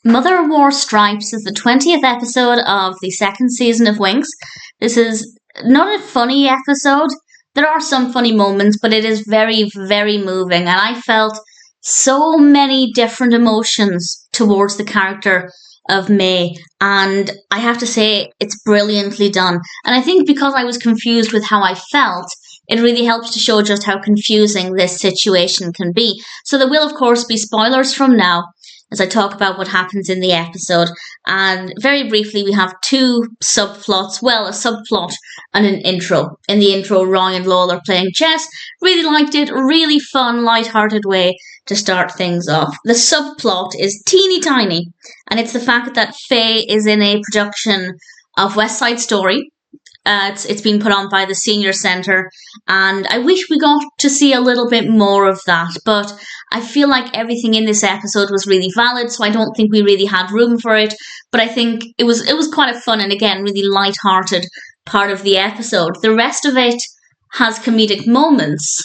Mother Wore Stripes is the 20th episode of the second season of Winx. This is not a funny episode. There are some funny moments, but it is very, very moving, and I felt so many different emotions towards the character of May, and I have to say it's brilliantly done. And I think because I was confused with how I felt, it really helps to show just how confusing this situation can be. So there will, of course, be spoilers from now as I talk about what happens in the episode. And very briefly, we have two subplots. Well, a subplot and an intro. In the intro, Roy and Lowell are playing chess. Really liked it. Really fun, light-hearted way to start things off. The subplot is teeny tiny, and it's the fact that Faye is in a production of West Side Story. It's been put on by the Senior Centre, and I wish we got to see a little bit more of that, but I feel like everything in this episode was really valid, so I don't think we really had room for it, but I think it was quite a fun and, again, really light-hearted part of the episode. The rest of it has comedic moments,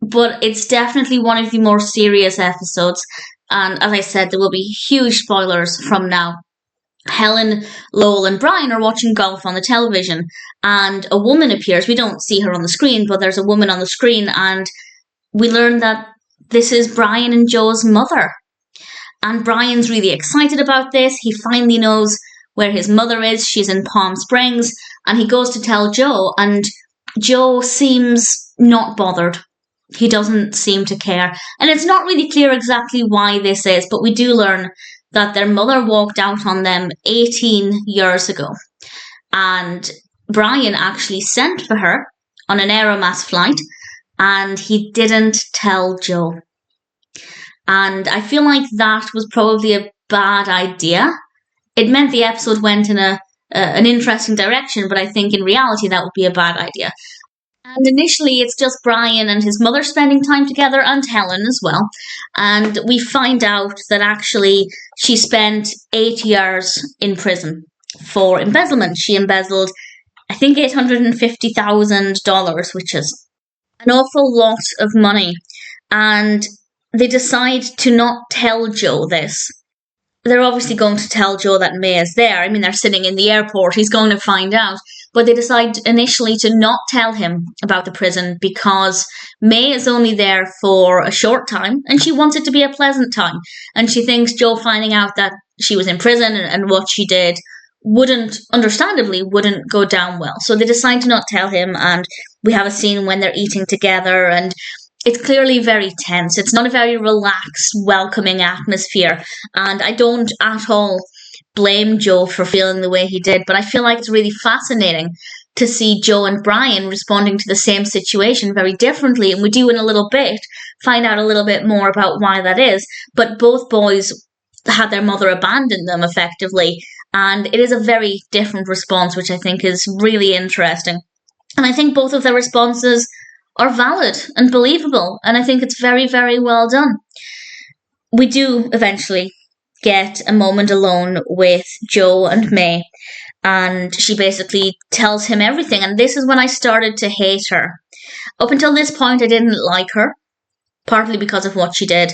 but it's definitely one of the more serious episodes, and as I said, there will be huge spoilers from now. Helen, Lowell and Brian are watching golf on the television, and a woman appears. We don't see her on the screen, but there's a woman on the screen, and we learn that this is Brian and Joe's mother. And Brian's really excited about this. He finally knows where his mother is. She's in Palm Springs, and he goes to tell Joe, and Joe seems not bothered. He doesn't seem to care. And it's not really clear exactly why this is, but we do learn that their mother walked out on them 18 years ago. And Brian actually sent for her on an Aeromass flight, and he didn't tell Joe. And I feel like that was probably a bad idea. It meant the episode went in an interesting direction, but I think in reality that would be a bad idea. And initially it's just Brian and his mother spending time together, and Helen as well. And we find out that actually she spent 8 years in prison for embezzlement. She embezzled, I think, $850,000, which is an awful lot of money. And they decide to not tell Joe this. They're obviously going to tell Joe that May is there. I mean, they're sitting in the airport. He's going to find out. But they decide initially to not tell him about the prison because May is only there for a short time and she wants it to be a pleasant time. And she thinks Joe finding out that she was in prison and what she did understandably wouldn't go down well. So they decide to not tell him, and we have a scene when they're eating together, and it's clearly very tense. It's not a very relaxed, welcoming atmosphere, and I don't at all blame Joe for feeling the way he did, but I feel like it's really fascinating to see Joe and Brian responding to the same situation very differently, and we do in a little bit find out a little bit more about why that is, but both boys had their mother abandon them effectively, and it is a very different response, which I think is really interesting. And I think both of their responses are valid and believable, and I think it's very, very well done. We do eventually get a moment alone with Joe and May, and she basically tells him everything, and this is when I started to hate her. Up until this point, I didn't like her, partly because of what she did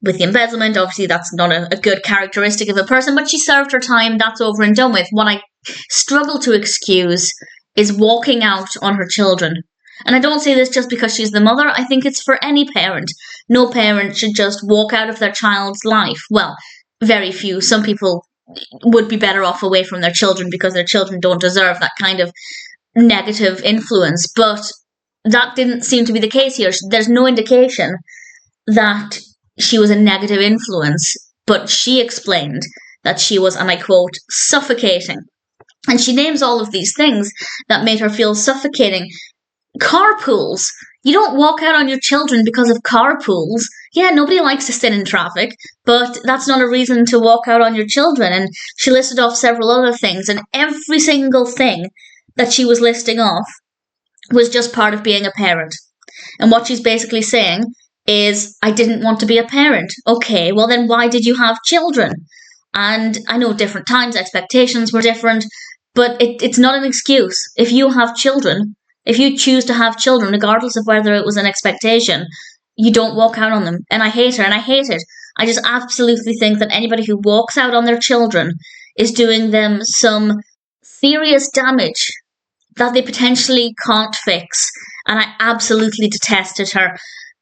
with the embezzlement. Obviously, that's not a good characteristic of a person, but she served her time. That's over and done with. What I struggle to excuse is walking out on her children. And I don't say this just because she's the mother. I think it's for any parent. No parent should just walk out of their child's life. Well, very few. Some people would be better off away from their children because their children don't deserve that kind of negative influence. But that didn't seem to be the case here. There's no indication that she was a negative influence, but she explained that she was, and I quote, suffocating. And she names all of these things that made her feel suffocating. Carpools. You don't walk out on your children because of carpools. Yeah, nobody likes to sit in traffic, but that's not a reason to walk out on your children. And she listed off several other things, and every single thing that she was listing off was just part of being a parent. And what she's basically saying is, I didn't want to be a parent. Okay, well then why did you have children? And I know different times, expectations were different, but it's not an excuse. If you have children, if you choose to have children, regardless of whether it was an expectation, you don't walk out on them. And I hate her, and I hate it. I just absolutely think that anybody who walks out on their children is doing them some serious damage that they potentially can't fix. And I absolutely detested her.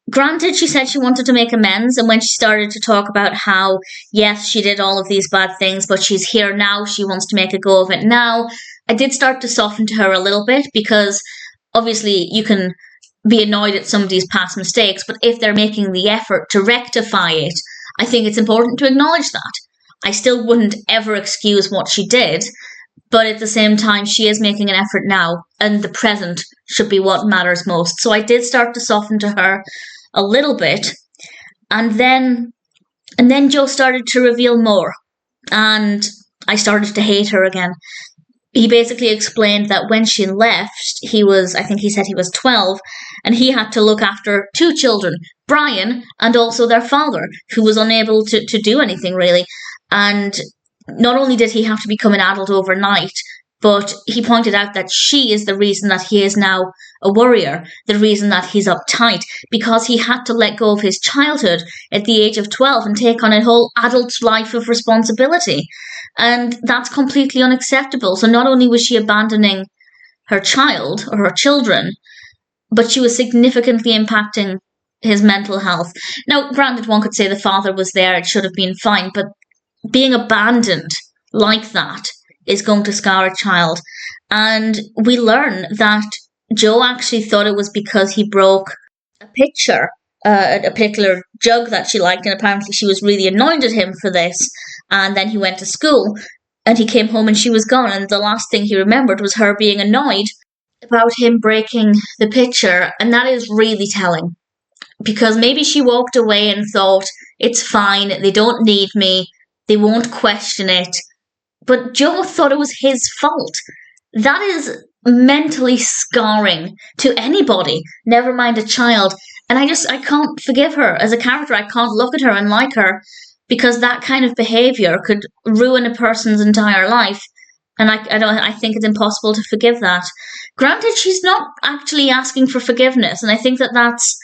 Granted, she said she wanted to make amends, and when she started to talk about how, yes, she did all of these bad things, but she's here now, she wants to make a go of it now, I did start to soften to her a little bit, because obviously you can be annoyed at somebody's past mistakes, but if they're making the effort to rectify it, I think it's important to acknowledge that. I still wouldn't ever excuse what she did, but at the same time, she is making an effort now, and the present should be what matters most. So I did start to soften to her a little bit, and then Joe started to reveal more, and I started to hate her again. He basically explained that when she left, I think he said he was 12, and he had to look after two children, Brian and also their father, who was unable to do anything really. And not only did he have to become an adult overnight, but he pointed out that she is the reason that he is now a worrier, the reason that he's uptight, because he had to let go of his childhood at the age of 12 and take on a whole adult's life of responsibility. And that's completely unacceptable. So not only was she abandoning her child or her children, but she was significantly impacting his mental health. Now, granted, one could say the father was there, it should have been fine, but being abandoned like that is going to scar a child. And we learn that Joe actually thought it was because he broke a pitcher, a particular jug that she liked, and apparently she was really annoyed at him for this. And then he went to school, and he came home and she was gone, and the last thing he remembered was her being annoyed about him breaking the pitcher. And that is really telling, because maybe she walked away and thought, it's fine, they don't need me, they won't question it. But Joe thought it was his fault. That is mentally scarring to anybody, never mind a child. And I can't forgive her as a character. I can't look at her and like her, because that kind of behaviour could ruin a person's entire life. And I think it's impossible to forgive that. Granted, she's not actually asking for forgiveness, and I think that that's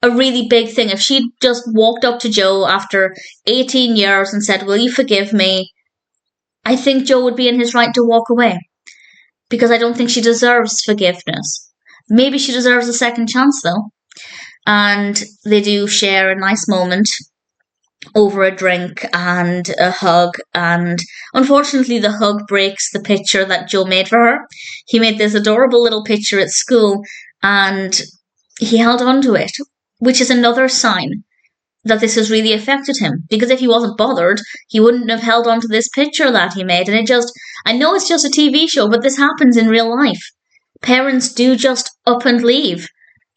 a really big thing. If she'd just walked up to Joe after 18 years and said, will you forgive me? I think Joe would be in his right to walk away, because I don't think she deserves forgiveness. Maybe she deserves a second chance, though. And they do share a nice moment over a drink and a hug, and unfortunately the hug breaks the picture that Joe made for her. He made this adorable little picture at school, and he held on to it, which is another sign that this has really affected him, because if he wasn't bothered, he wouldn't have held on to this picture that he made. And I know it's just a TV show, but this happens in real life. Parents do just up and leave,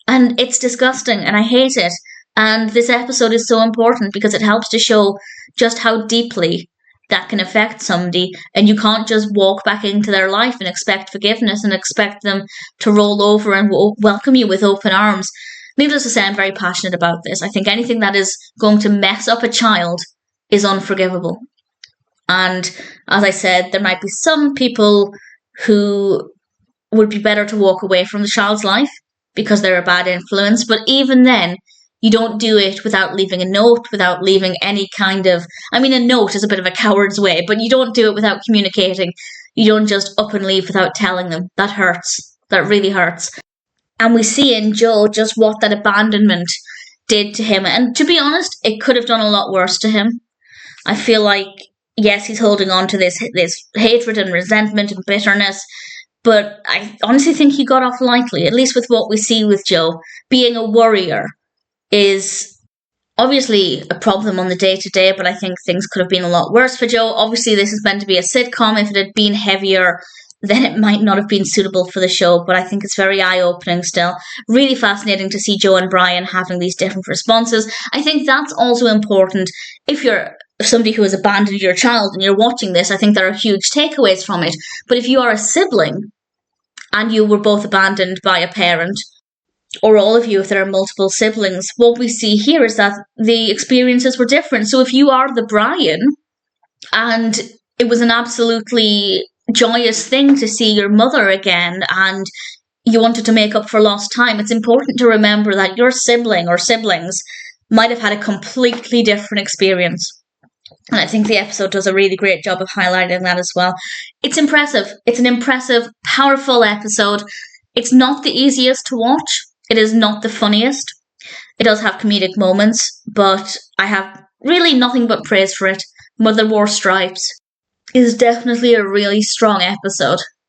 and it's disgusting, and I hate it. And this episode is so important because it helps to show just how deeply that can affect somebody, and you can't just walk back into their life and expect forgiveness and expect them to roll over and welcome you with open arms. Needless to say, I'm very passionate about this. I think anything that is going to mess up a child is unforgivable. And as I said, there might be some people who would be better to walk away from the child's life because they're a bad influence. But even then, you don't do it without leaving a note, without leaving any kind of... I mean, a note is a bit of a coward's way, but you don't do it without communicating. You don't just up and leave without telling them. That hurts. That really hurts. And we see in Joe just what that abandonment did to him. And to be honest, it could have done a lot worse to him. I feel like, yes, he's holding on to this hatred and resentment and bitterness, but I honestly think he got off lightly, at least with what we see with Joe. Being a worrier is obviously a problem on the day-to-day, but I think things could have been a lot worse for Joe. Obviously, this is meant to be a sitcom. If it had been heavier, then it might not have been suitable for the show, but I think it's very eye-opening still. Really fascinating to see Joe and Brian having these different responses. I think that's also important. If you're somebody who has abandoned your child and you're watching this, I think there are huge takeaways from it. But if you are a sibling and you were both abandoned by a parent, or all of you if there are multiple siblings, what we see here is that the experiences were different. So if you are the Brian and it was an absolutely joyous thing to see your mother again and you wanted to make up for lost time, it's important to remember that your sibling or siblings might have had a completely different experience. And I think the episode does a really great job of highlighting that as well. It's impressive. It's an impressive, powerful episode. It's not the easiest to watch. It is not the funniest. It does have comedic moments, but I have really nothing but praise for it. Mother Wore Stripes is definitely a really strong episode.